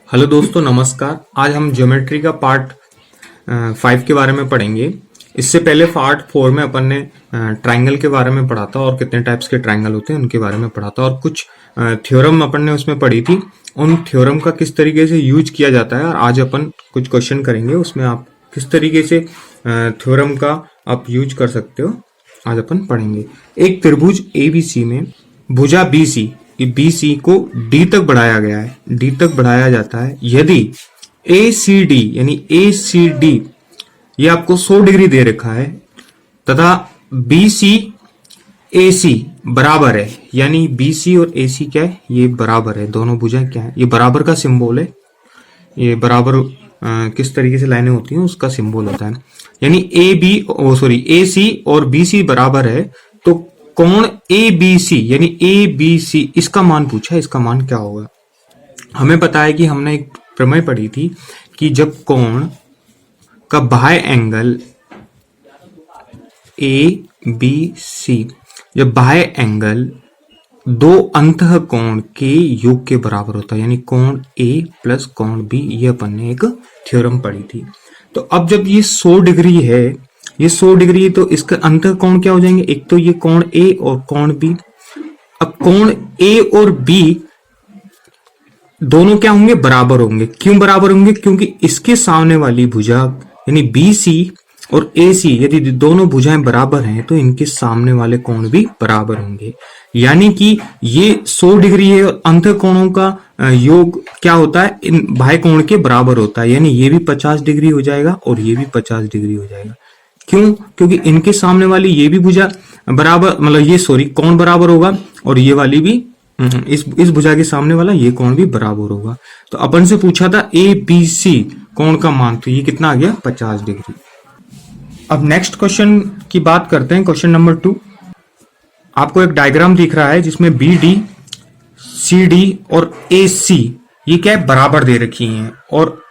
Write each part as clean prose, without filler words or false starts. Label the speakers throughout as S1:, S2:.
S1: Hello दोस्तों, नमस्कार। आज हम ज्योमेट्री का पार्ट 5 के बारे में पढ़ेंगे। इससे पहले पार्ट 4 में अपन ने ट्रायंगल के बारे में पढ़ा था और कितने टाइप्स के ट्रायंगल होते हैं उनके बारे में पढ़ा था, और कुछ थ्योरम अपन ने उसमें पढ़ी थी। उन थ्योरम का किस तरीके से यूज किया जाता है, और आज अपन कुछ क्वेश्चन करेंगे उसमें आप किस तरीके से थ्योरम का आप यूज कर सकते हो, आज अपन पढ़ेंगे। एक त्रिभुज ABC में भुजा BC, BC को D तक बढ़ाया गया है, D तक बढ़ाया जाता है यदि ACD यानी ACD ये आपको 100 डिग्री दे रखा है तथा BC AC बराबर है, यानी BC और AC क्या है, ये बराबर है। दोनों भुजाएं क्या है, ये बराबर का सिंबल है। ये बराबर किस तरीके से लाइनें होती हैं उसका सिंबल होता है। यानी AC और BC बराबर है, तो कोण ABC यानी ABC इसका मान पूछा है, इसका मान क्या होगा। हमें पता है कि हमने एक प्रमेय पढ़ी थी कि जब कोण का बाह्य एंगल ABC, जब बाह्य एंगल दो अंतः कोण के योग के बराबर होता है, यानी कोण A प्लस कोण B, ये अपन ने एक थ्योरम पढ़ी थी। तो अब जब ये 100 डिग्री है, ये 100 डिग्री, तो इसका अंतः कोण क्या हो जाएंगे, एक तो ये कोण A और कोण B। अब कोण A और B दोनों क्या होंगे, बराबर होंगे। क्यों बराबर होंगे, क्योंकि इसके सामने वाली भुजा यानी BC और AC यदि दोनों भुजाएं बराबर हैं तो इनके सामने वाले कोण भी बराबर होंगे। यानी कि ये 100 डिग्री है और अंतः कोणों का योग क्या होता है, इन बाह्य कोण के बराबर होता है। यानी ये भी 50 डिग्री हो जाएगा और ये भी 50 डिग्री हो जाएगा। क्यों, क्योंकि इनके सामने वाली ये भी भुजा बराबर, मतलब ये कोण बराबर होगा, और ये वाली भी इस भुजा के सामने वाला ये कोण भी बराबर होगा। तो अपन से पूछा था ABC कोण का मान, तो ये कितना आ गया, 50 डिग्री। अब नेक्स्ट क्वेश्चन की बात करते हैं, क्वेश्चन नंबर 2। आपको एक डायग्राम दिख रहा है जिसमें BD, CD और AC ये क्या है, बराबर दे रखी हैं, और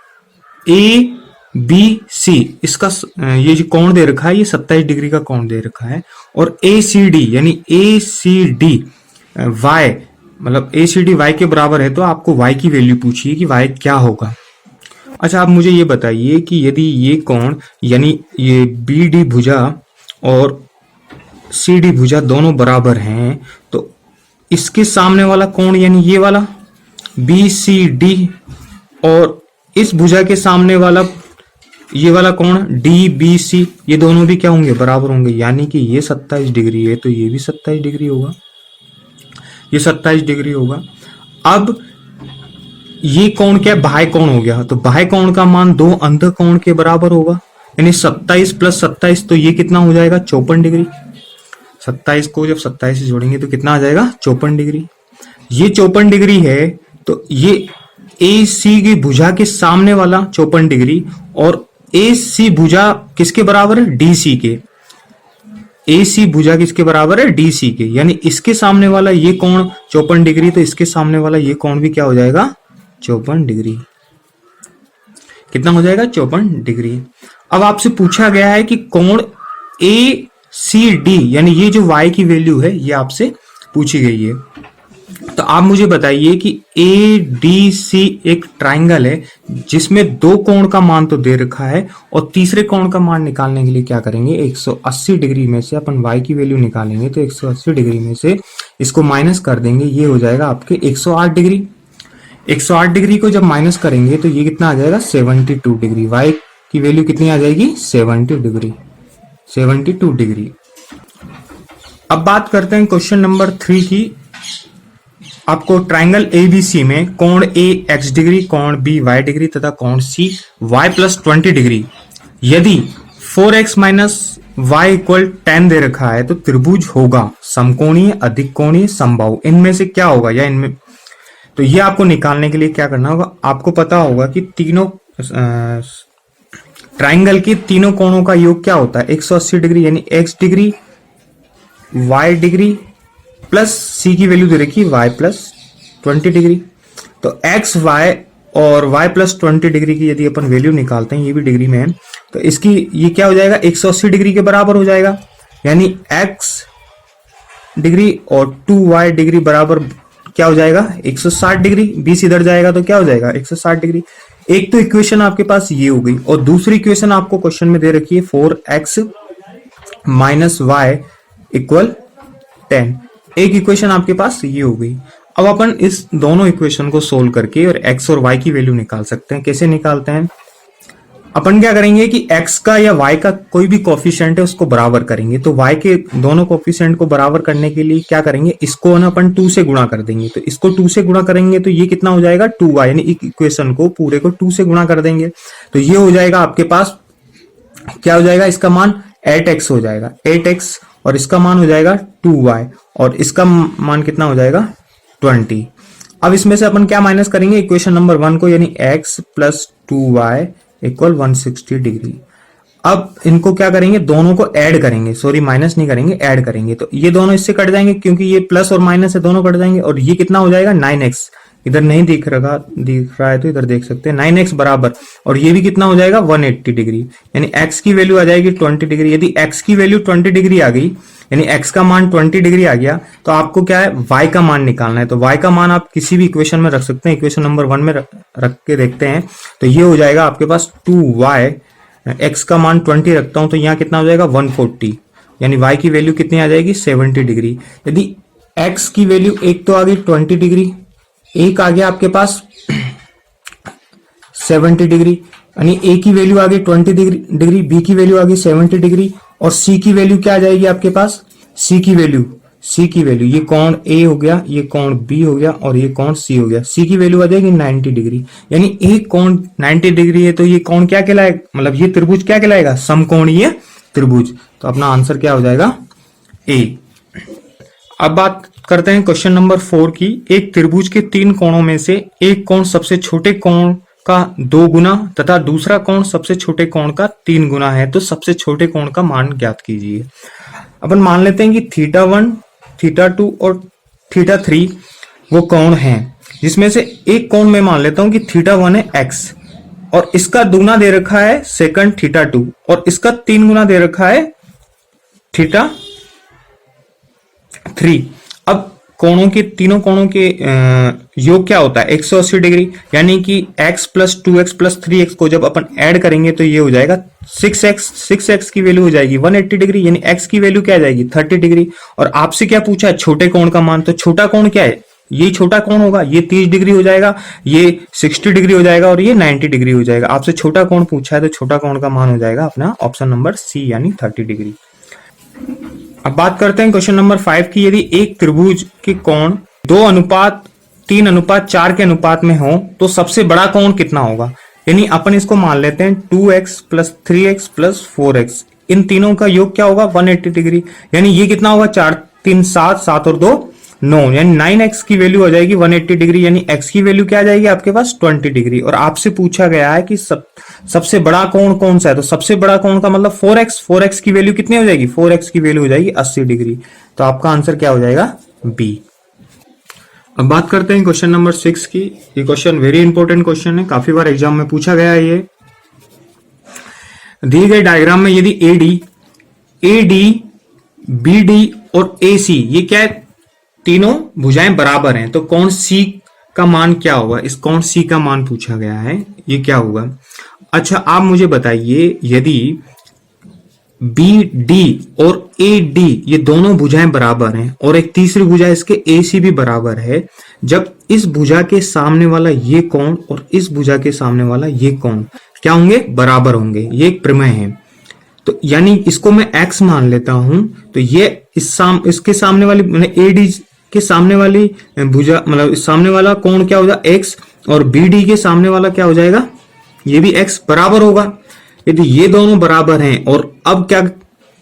S1: ABC इसका ये जो कोण दे रखा है ये 27 डिग्री का कोण दे रखा है, और ACD यानी ACD Y, मतलब ACD Y के बराबर है, तो आपको Y की वैल्यू पूछिए कि Y क्या होगा। अच्छा, आप मुझे ये बताइए कि यदि ये कोण यानी ये BD भुजा और CD भुजा दोनों बराबर हैं, तो इसके सामने वाला कोण यानी ये वाला BCD और इस भुजा के सामने वाला ये वाला कोण DBC, ये दोनों भी क्या होंगे, बराबर होंगे। यानी कि ये 27 डिग्री है तो ये भी 27 डिग्री होगा, ये 27 डिग्री होगा। अब ये कोण क्या है, बाह्य कोण हो गया, तो बाह्य कोण का मान दो अंतः कोण के बराबर होगा, यानी 27 प्लस 27, तो ये कितना हो जाएगा, 54 डिग्री। 27 को जब 27 से जोड़ेंगे तो कितना आ जाएगा, 54 डिग्री। ये 54 डिग्री है, तो ये AC की भुजा के सामने वाला 54 डिग्री, और AC भुजा किसके बराबर है, DC के। AC भुजा किसके बराबर है, DC के। यानी इसके सामने वाला ये कोण 54 डिग्री, तो इसके सामने वाला ये कोण भी क्या हो जाएगा, 54 डिग्री। कितना हो जाएगा, 54 डिग्री। अब आपसे पूछा गया है कि कोण ACD यानी ये जो Y की वैल्यू है ये आपसे पूछी गई है। तो आप मुझे बताइए कि ADC एक ट्राइंगल है जिसमें दो कोण का मान तो दे रखा है, और तीसरे कोण का मान निकालने के लिए क्या करेंगे, 180 डिग्री में से अपन Y की वैल्यू निकालेंगे, तो 180 डिग्री में से इसको माइनस कर देंगे, ये हो जाएगा आपके 108 डिग्री। 108 डिग्री को जब माइनस करेंगे तो ये कितना आ जाएगा, 72 डिग्री। Y की वैल्यू कितनी आ जाएगी, 70 डिग्री, 72 डिग्री। अब बात करते हैं क्वेश्चन नंबर 3 की। आपको ट्राइंगल ABC में कोण A x डिग्री, कोण B y डिग्री तथा कोण C y प्लस 20 डिग्री यदि 4x माइनस y इक्वल 10 दे रखा है, तो त्रिभुज होगा समकोणीय, अधिक कोणीय, समबाहु। इनमें से क्या होगा, या इनमें, तो ये आपको निकालने के लिए क्या करना होगा, आपको पता होगा कि तीनों ट्राइंगल के तीनों कोणों का योग क्या होता है, 180 डिग्री, यानी x degree, y degree plus C की वैल्यू दे रखी y प्लस 20 डिग्री। तो x, y और y प्लस 20 डिग्री की यदि अपन वैल्यू निकालते हैं, ये भी डिग्री में है, तो इसकी ये क्या हो जाएगा, 180 डिग्री के बराबर हो जाएगा। यानी x डिग्री और 2y डिग्री बराबर क्या हो जाएगा 160 डिग्री, 20 इधर जाएगा तो क्या हो जाएगा 160 डिग्री। एक तो इक्वेशन आपके पास ये हो गई, और दूसरी इक्वेशन आपको क्वेश्चन में दे रखी है 4x माइनस वाई इक्वल 10। एक इक्वेशन आपके पास ये हो गई। अब अपन इस दोनों इक्वेशन को सोल्व करके और x और y की वैल्यू निकाल सकते हैं। कैसे निकालते हैं? अपन क्या करेंगे कि x का या y का कोई भी कोफिशिएंट है उसको बराबर करेंगे। तो y के दोनों कोफिशिएंट को बराबर करने के लिए क्या करेंगे, इसको ना अपन 2 से गुणा कर देंगे। तो इसको 2 से गुणा करेंगे तो ये कितना हो जाएगा 2y, यानी एक इक्वेशन को पूरे को 2 से गुणा कर देंगे तो ये हो जाएगा आपके पास, क्या हो जाएगा, इसका मान 8x हो जाएगा, 8x, और इसका मान हो जाएगा 2y, और इसका मान कितना हो जाएगा 20। अब इसमें से अपन क्या माइनस करेंगे, इक्वेशन नंबर 1 को, यानी x plus 2y equal 160 degree. अब इनको क्या करेंगे, दोनों को ऐड करेंगे, सॉरी माइनस नहीं करेंगे, ऐड करेंगे। तो ये दोनों इससे कट जाएंगे क्योंकि ये प्लस और माइनस है, दोनों कट जाएंगे। और ये कितना हो जाएगा 9x, इधर नहीं दिख रहा है तो इधर देख सकते हैं 9x बराबर, और ये भी कितना हो जाएगा 180 डिग्री, यानी x की वैल्यू आ जाएगी 20 डिग्री। यदि x की वैल्यू 20 डिग्री आ गई, यानी x का मान 20 डिग्री आ गया, तो आपको क्या है y का मान निकालना है। तो y का मान आप किसी भी इक्वेशन में रख सकते हैं, इक्वेशन नंबर 1 में रख के देखते हैं। तो ये हो जाएगा आपके पास 2y, x का मान 20 रखता हूं तो यहाँ कितना हो जाएगा 140, यानी y की वैल्यू कितनी आ जाएगी 70 डिग्री। यदि x की वैल्यू एक तो आ गई 20 डिग्री, एक आ गया आपके पास 70 डिग्री, यानी a की वैल्यू आ गई 20 डिग्री, b की वैल्यू आ गई 70 डिग्री, और c की वैल्यू क्या आ जाएगी आपके पास, c की वैल्यू ये कोण a हो गया, ये कोण b हो गया, और ये कोण c हो गया, c की वैल्यू आ जाएगी 90 डिग्री। यानी एक कोण 90 डिग्री है तो ये कोण क्या कहलाएगा, मतलब ये त्रिभुज क्या कहलाएगा, समकोणीय त्रिभुज। तो अपना आंसर क्या हो जाएगा a। अब बात करते हैं क्वेश्चन नंबर 4 की। एक त्रिभुज के 3 कोणों में से एक कोण सबसे छोटे कोण का 2 गुना तथा दूसरा कोण सबसे छोटे कोण का 3 गुना है, तो सबसे छोटे कोण का मान ज्ञात कीजिए। अपन मान लेते हैं कि θ1, θ2 और θ3 वो कोण हैं, जिसमें से एक कोण मैं मान लेता हूं कि θ1 है x, और इसका दुगना दे रखा है सेकंड θ2, और इसका 3 गुना दे रखा है θ3। अब कोणों के, तीनों कोणों के योग क्या होता है 180 डिग्री, यानी कि x plus 2x plus 3x को जब अपन ऐड करेंगे तो ये हो जाएगा 6x की वैल्यू हो जाएगी 180 डिग्री, यानी x की वैल्यू क्या आ जाएगी 30 डिग्री। और आपसे क्या पूछा है छोटे कोण का मान, तो छोटा कोण क्या है, ये छोटा कोण होगा, ये 30 डिग्री हो जाएगा, ये 60 डिग्री हो जाएगा, और ये 90 डिग्री हो जाएगा। आपसे छोटा कोण पूछा है तो छोटा कोण का मान हो जाएगा अपना ऑप्शन नंबर सी, यानी 30 डिग्री। अब बात करते हैं क्वेश्चन नंबर 5 की। यदि एक त्रिभुज के कोण 2:3:4 के अनुपात में हो तो सबसे बड़ा कोण कितना होगा। यानी अपन इसको मान लेते हैं 2x plus 3x plus 4x, इन तीनों का योग क्या होगा 180 डिग्री, यानी ये कितना होगा 4 3 7 7 और 2 9, यानी 9x की वैल्यू आ जाएगी 180 डिग्री, यानी x की वैल्यू क्या आ जाएगी आपके पास 20 डिग्री। और आपसे पूछा गया है कि सबसे बड़ा कोण कौन सा है, तो सबसे बड़ा कोण का मतलब 4x की वैल्यू कितनी हो जाएगी, 4x की वैल्यू हो जाएगी 80 डिग्री। तो आपका आंसर क्या हो जाएगा बी। अब बात करते हैं क्वेश्चन नंबर 6 की। ये क्वेश्चन वेरी इंपॉर्टेंट क्वेश्चन है, काफी बार एग्जाम में पूछा गया है। ये दिए गए डायग्राम में यदि AD, BD और AC ये क्या है, तीनों भुजाएं बराबर हैं, तो कोण C का मान क्या होगा, इस कोण C का मान पूछा गया है, ये क्या होगा। अच्छा आप मुझे बताइए, यदि BD और AD ये दोनों भुजाएं बराबर हैं और एक तीसरी भुजा इसके AC भी बराबर है, जब इस भुजा के सामने वाला ये कोण और इस भुजा के सामने वाला ये कोण क्या होंगे, बराबर होंगे। ये एक प्रमेय है। तो यानी इसको मैं x मान लेता हूं, तो ये इसके सामने वाली AD के सामने वाली भुजा, मतलब इस सामने वाला कोण क्या हो जाएगा x, और BD के सामने वाला क्या हो जाएगा, ये भी x बराबर होगा। यदि ये दोनों बराबर हैं, और अब क्या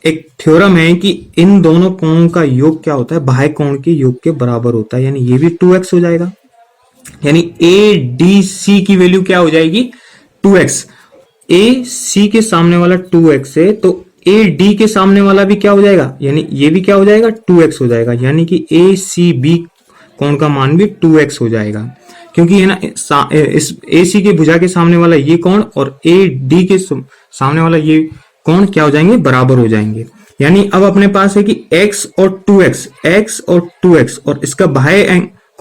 S1: एक थ्योरम है कि इन दोनों कोणों का योग क्या होता है, बाह्य कोण के योग के बराबर होता है, यानी ये भी 2x हो जाएगा। यानी ADC की वैल्यू क्या हो जाएगी 2x। AC के सामने वाला 2x है, तो AD के सामने वाला भी क्या हो जाएगा, यानी ये भी क्या हो जाएगा 2x हो जाएगा, यानी कि ACB कोण का मान भी 2x हो जाएगा, क्योंकि है ना इस AC के भुजा के सामने वाला ये कोण और AD के सामने वाला ये कोण क्या हो जाएंगे, बराबर हो जाएंगे। यानी अब अपने पास है कि x और 2x और इसका बाह्य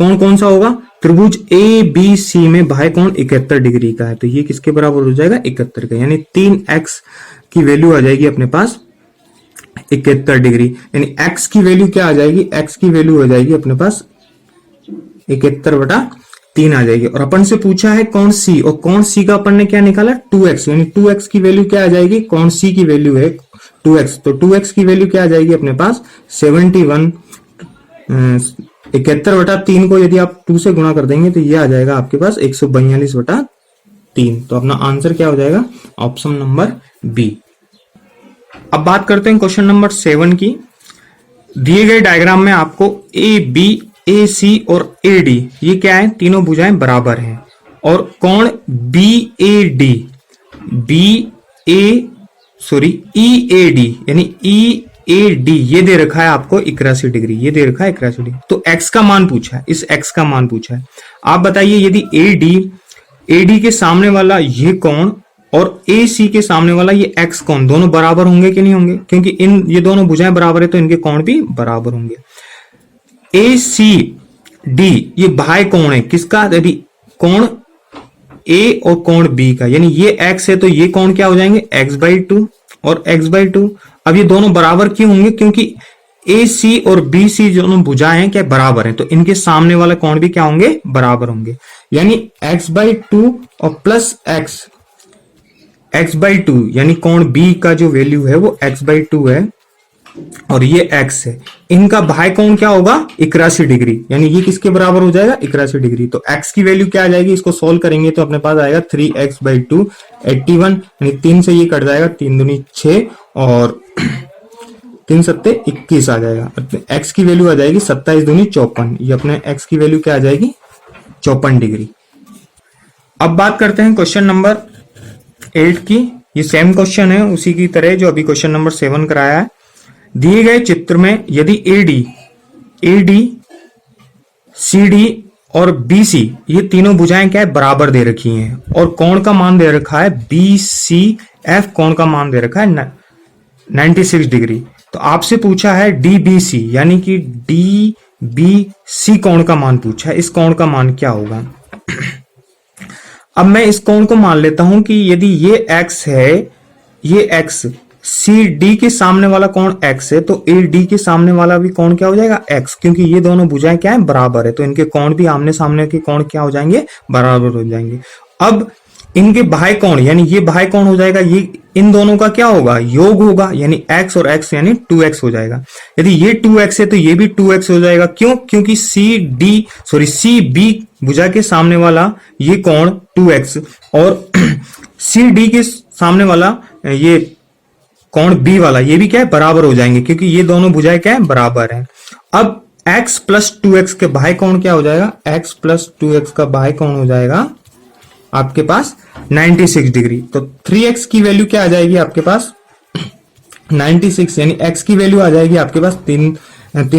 S1: कौन कौन सा होगा? त्रिभुज ए बी सी में बाह्य कोण 71 डिग्री का है, तो ये किसके बराबर हो जाएगा? 71 का, यानी 3x की वैल्यू आ जाएगी अपने पास 71 डिग्री, यानी x की वैल्यू क्या आ जाएगी? x की वैल्यू हो जाएगी अपने पास 71/3 आ जाएगी। और अपन से पूछा है कोण C, और कोण C का अपन ने क्या निकाला? 2x, यानी 2x की वैल्यू क्या आ जाएगी? कोण C की वैल्यू है 2x, तो 2x की वैल्यू क्या आ जाएगी अपने पास? 71। 71/3 को यदि आप 2 से गुणा कर देंगे तो ये आ जाएगा आपके पास 142/3। तो अपना आंसर क्या हो जाएगा? Option number B. अब बात करते हैं क्वेश्चन नंबर 7 की। दिए गए डायग्राम में आपको ए बी ए सी और ए डी, ये क्या है? तीनों भुजाएं बराबर हैं, और कोण B A D E A D यानी ई ए डी ये दे रखा है आपको 81 डिग्री, ये दे रखा है 81 डिग्री। तो x का मान पूछा है, इस x का मान पूछा है। आप बताइए यदि ए डी के सामने वाला ये कोण और ए सी के सामने वाला ये x कोण दोनों बराबर होंगे कि नहीं होंगे? क्योंकि ये दोनों भुजाएं बराबर है तो इनके कोण भी बराबर होंगे। ए सी डी ये बाह्य कोण है किसका? यदि कोण ए और कोण बी का, यानी ये x है तो ये कोण क्या हो जाएंगे? x/2 और x/2। अब ये दोनों बराबर क्यों होंगे? क्योंकि ए सी और बी सी दोनों भुजाएं क्या बराबर हैं, तो इनके सामने वाला कोण भी क्या होंगे? बराबर होंगे, यानी x/2 और प्लस x/2, यानी कोण बी का जो वैल्यू है वो x/2 है और ये x है। इनका बाह्य कोण क्या होगा? 81 डिग्री, यानी ये किसके बराबर हो जाएगा? 81 डिग्री। तो x की वैल्यू क्या आ जाएगी? इसको सोल्व करेंगे तो अपने पास आएगा 3x/2 81, यानी 3 से ये कट जाएगा, 3 दूनी 6 और 3 सत्ते 21 आ जाएगा। x की वैल्यू आ जाएगी 27 दूनी 54, ये अपने x की वैल्यू क्या आ जाएगी? 54 डिग्री। अब बात करते हैं क्वेश्चन नंबर 8 की। ये सेम क्वेश्चन है उसी की तरह जो अभी क्वेश्चन नंबर 7 कराया है। दिए गए चित्र में यदि AD, CD और BC ये तीनों भुजाएं क्या है? बराबर दे रखी हैं, और कोण का मान दे रखा है BCF, कोण का मान दे रखा है 96 डिग्री। तो आपसे पूछा है DBC, यानी कि DBC कोण का मान पूछा है। इस कोण का मान क्या होगा? अब मैं इस कोण को मान लेता हूं कि यदि ये x है, ये x, CD के सामने वाला कोण x है, तो AD के सामने वाला भी कोण क्या हो जाएगा? x, क्योंकि ये दोनों भुजाएं क्या है? बराबर है, तो इनके कोण भी आमने सामने के कोण क्या हो जाएंगे? बराबर हो जाएंगे। अब इनके बाह्य कोण, यानी ये बाह्य कोण हो जाएगा, ये इन दोनों का क्या होगा? योग होगा, यानी x और x यानी 2x हो जाएगा। यदि ये 2x है तो ये भी 2x हो जाएगा। क्यों? क्योंकि CB भुजा के सामने वाला ये कोण 2x और CD के सामने वाला ये कोण B वाला ये भी क्या है? बराबर हो जाएंगे, क्योंकि ये दोनों भुजाएं क्या है? बराबर है। अब x + 2x के बाह्य कोण क्या हो जाएगा? x + 2x का बाह्य कोण हो जाएगा आपके पास 96 डिग्री। तो 3x की वैल्यू क्या आ जाएगी आपके पास? 96, यानी x की वैल्यू आ जाएगी आपके पास 3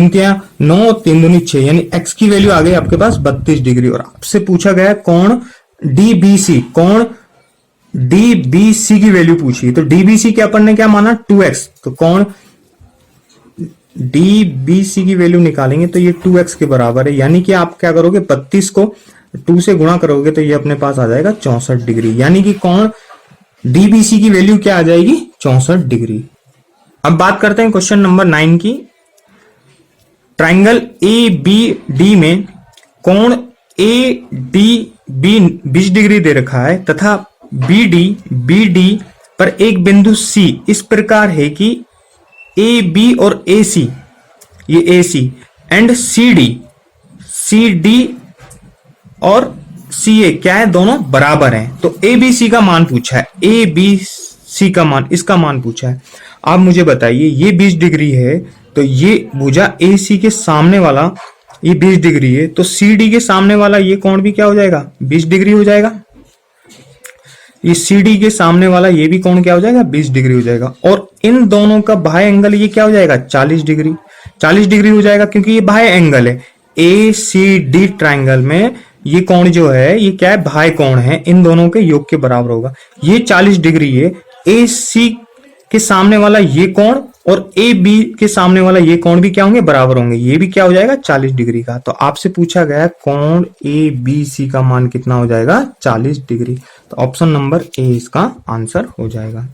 S1: क्या 9 3 दूनी 6, यानी x की वैल्यू आ गई आपके पास 32 डिग्री। और आपसे पूछा गया कोण DBC, कोण DBC की वैल्यू पूछी, तो DBC के अपन ने क्या माना? 2x, तो कोण DBC की वैल्यू निकालेंगे तो ये 2x के बराबर है, यानी कि आप क्या करोगे? 32 को 2 से गुणा करोगे तो ये अपने पास आ जाएगा 64 डिग्री, यानी कि कोण DBC की वैल्यू क्या आ जाएगी? 64 डिग्री। अब बात करते हैं क्वेश्चन नंबर 9 की। ट्राइंगल ABD में कोण ADB 20 डिग्री दे रखा है तथा BD पर एक बिंदु C इस प्रकार है कि AB और AC, ये AC एंड CD और CA क्या है? दोनों बराबर हैं। तो ABC का मान पूछा है, ABC का मान, इसका मान पूछा है। आप मुझे बताइए, ये 20 डिग्री है तो ये भुजा AC के सामने वाला ये 20 डिग्री है, तो CD के सामने वाला ये कोण भी क्या हो जाएगा? 20 डिग्री हो जाएगा। ये CD के सामने वाला ये भी कोण क्या हो जाएगा? 20 डिग्री हो जाएगा। और इन दोनों का बाह्य एंगल ये क्या हो जाएगा? 40 डिग्री। 40 डिग्री हो जाएगा, क्योंकि ये बाह्य एंगल है। ACD ट्राइंगल में ये कोण जो है ये क्या है? बाह्य कोण है, इन दोनों के योग के बराबर होगा। ये 40 डिग्री है। AC के सामने वाला ये कोण और ए बी के सामने वाला ये कोण भी क्या होंगे, बराबर होंगे, ये भी क्या हो जाएगा 40 डिग्री का। तो आपसे पूछा गया कोण ए बी सी का मान कितना हो जाएगा 40 डिग्री। तो ऑप्शन नंबर ए इसका आंसर हो जाएगा।